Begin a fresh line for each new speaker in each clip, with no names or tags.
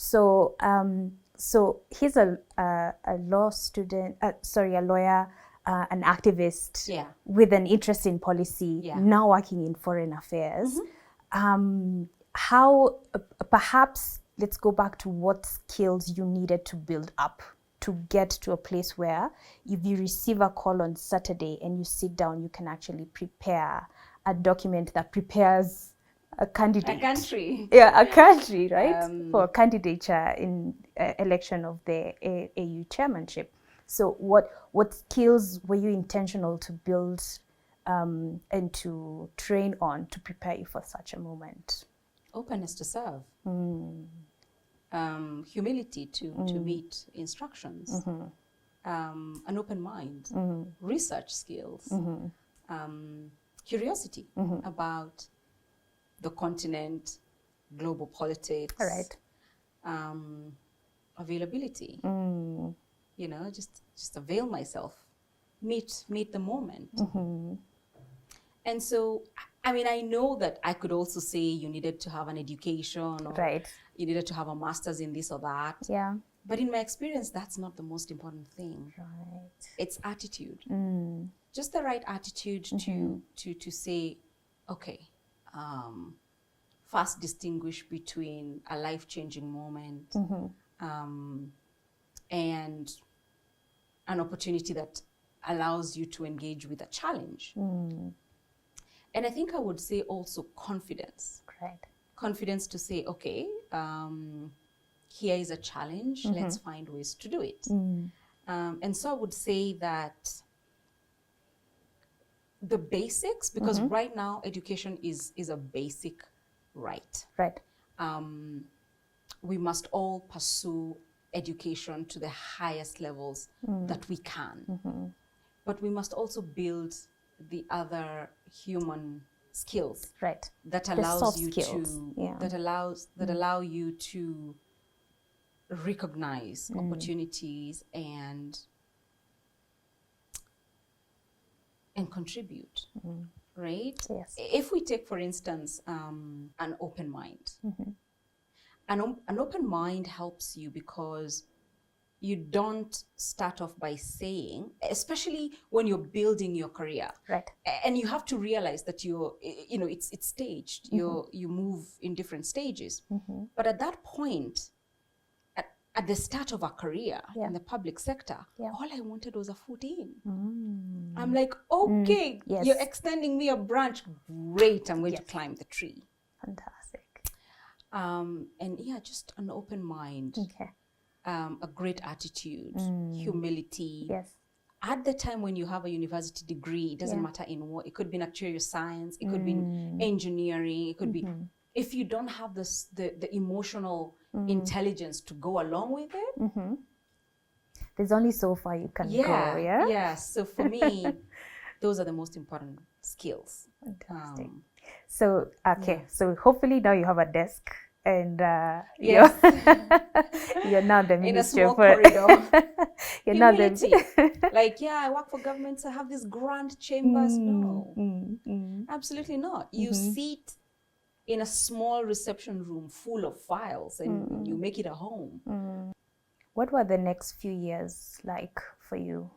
So he's a law student, a lawyer, an activist with an interest in policy, now working in foreign affairs. How, perhaps, let's go back to what skills you needed to build up to get to a place where if you receive a call on Saturday and you sit down, you can actually prepare a document that prepares a candidate.
A country.
Yeah, a country, right? For candidature in election of the AU chairmanship. So what skills were you intentional to build and to train on to prepare you for such a moment?
Openness to serve. Humility to meet instructions. An open mind. Research skills. Curiosity about the continent, global politics.
All right.
Availability. You know, just avail myself. Meet the moment. And so, I mean, I know that I could also say you needed to have an education, or you needed to have a master's in this or that.
Yeah.
But in my experience, that's not the most important thing.
Right.
It's attitude. Just the right attitude to say, okay, first distinguish between a life-changing moment and an opportunity that allows you to engage with a challenge. And I think I would say also confidence.
Right.
Confidence to say, okay, here is a challenge, let's find ways to do it. And so I would say that the basics, because right now education is a basic right.
Right.
We must all pursue education to the highest levels that we can. But we must also build the other human skills that allows you to that allow you to recognize opportunities and contribute, right?
Yes.
If we take, for instance, an open mind, an open mind helps you because you don't start off by saying, especially when you're building your career,
right?
And you have to realize that it's staged. You move in different stages, but at that point, at the start of a career in the public sector, all I wanted was a foot in. I'm like, okay, you're extending me a branch. Great, I'm going to climb the tree.
Fantastic.
And just an open mind.
Okay.
A great attitude, humility.
Yes.
At the time when you have a university degree, it doesn't matter in what. It could be in actuarial science, it could be in engineering, it could be. If you don't have the emotional intelligence to go along with it,
there's only so far you can go.
Yeah. So for me, those are the most important skills.
Fantastic. So so hopefully now you have a desk. And you're now the minister.
In a small corridor.
You're
Humility. I work for government, so I have these grand chambers. No, absolutely not. You sit in a small reception room full of files and you make it a home.
What were the next few years like for you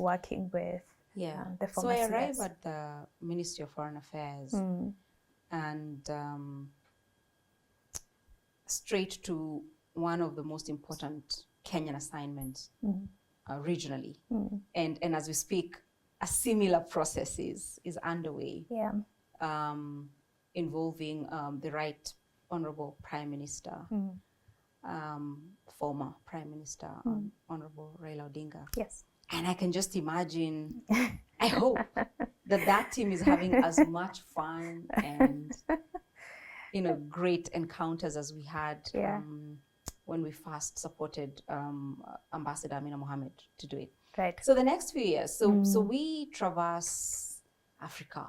working with the former
So I arrived at the Ministry of Foreign Affairs and straight to one of the most important Kenyan assignments regionally. And as we speak, a similar process is underway, involving the Right Honorable Prime Minister, former Prime Minister, Honorable Raila Odinga.
Yes.
And I can just imagine, I hope that team is having as much fun and great encounters as we had when we first supported Ambassador Amina Mohammed to do it.
Right.
So the next few years, so we traverse Africa,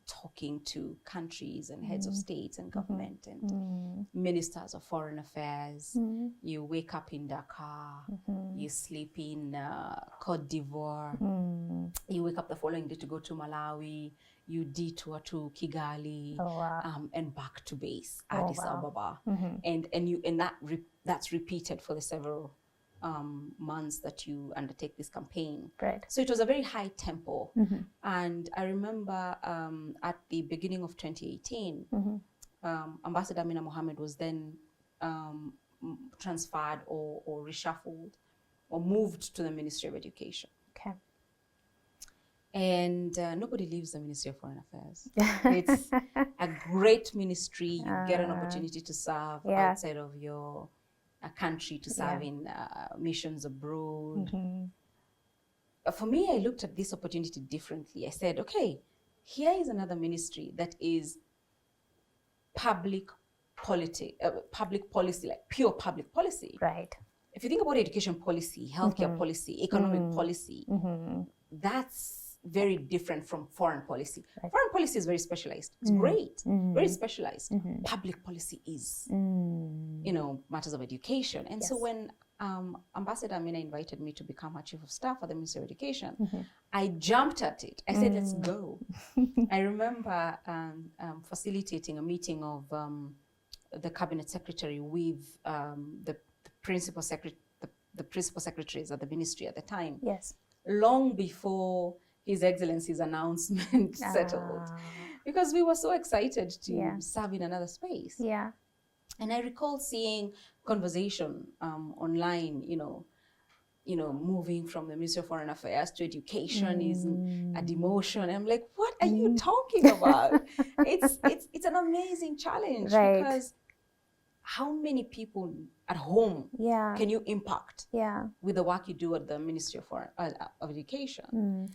talking to countries and heads of states and government and ministers of foreign affairs. You wake up in Dakar, you sleep in Cote d'Ivoire, you wake up the following day to go to Malawi, you detour to Kigali, and back to base, Addis Ababa, and that's repeated for the several months that you undertake this campaign.
Right.
So it was a very high tempo. And I remember at the beginning of 2018, Ambassador Amina Mohammed was then transferred or reshuffled or moved to the Ministry of Education.
Okay.
And nobody leaves the Ministry of Foreign Affairs. It's a great ministry. You get an opportunity to serve outside of your country, to serve in missions abroad. For me, I looked at this opportunity differently. I said, okay, here is another ministry that is public policy, like pure public policy.
Right.
If you think about education policy, healthcare policy, economic policy, that's very different from foreign policy. Right. Foreign policy is very specialized. It's great, very specialized. Public policy is, matters of education. And so when Ambassador Amina invited me to become her chief of staff at the Ministry of Education, I jumped at it. I said, let's go. I remember facilitating a meeting of the cabinet secretary with the principal secretaries at the ministry at the time.
Yes.
Long before His Excellency's announcement settled, because we were so excited to serve in another space.
Yeah.
And I recall seeing conversation online, moving from the Ministry of Foreign Affairs to education is a demotion. I'm like, what are you talking about? It's an amazing challenge, because how many people at home can you impact with the work you do at the Ministry of Education?